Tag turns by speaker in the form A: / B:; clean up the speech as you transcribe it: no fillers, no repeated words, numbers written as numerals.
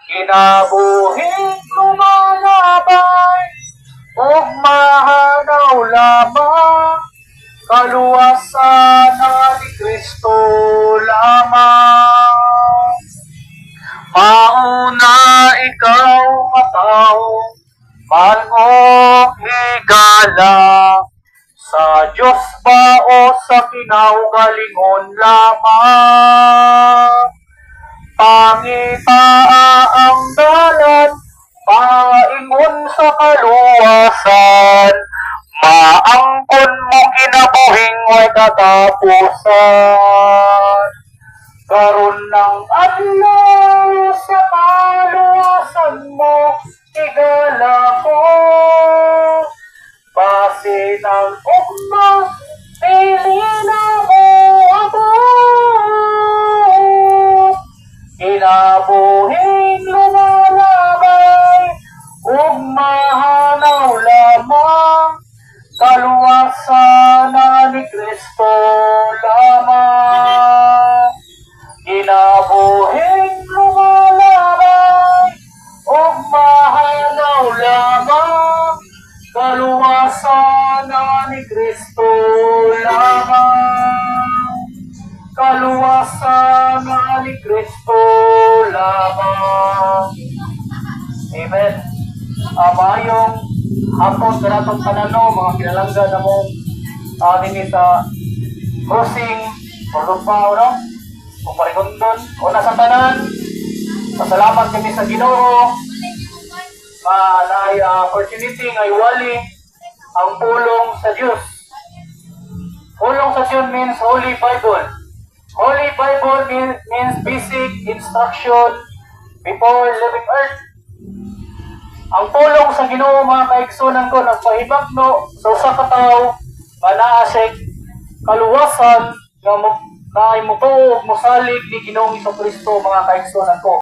A: Kinabuhing lumalabay, ug mahanaw lamang, kaluwasan na ni Kristo lamang. Mauna ikaw matao, mahal mo higala, sa Diyos ba o sa kinaugalingon lamang? Pangita ang dalan, paingon sa kaluwasan, maangkon mo kinabuhing way katapusan. Karon ng adlaw sa kaluwasan mo, igala ko, base ng ugma, pili na mo ako. Kinabuhing lumalabay, ug mahanaw lamang, kaluwasan na ni Kristo lamang. Kinabuhing lumalabay, ug mahanaw lamang, kaluwasan na ni Kristo lamang. Kaluwasan na ni Kristo lamang. Amen. Mayong hapon karatong tanano, mga kinalangga na mo din sa crossing Ordupao, no? Kung parigondon, o nasa tanan, pasalamat kami sa Ginoo, na opportunity nga iwali ang pulong sa Diyos. Pulong sa Diyos means Holy Bible. Holy Bible means basic instruction before leaving earth. Ang pulong sa Ginoo, mga kaigsunan ko, nagpahibagno sa usa ka tawo nga naa siya kaluwasan nga mutuog mosalig ni Ginoong Hesukristo, mga kaigsunan ko.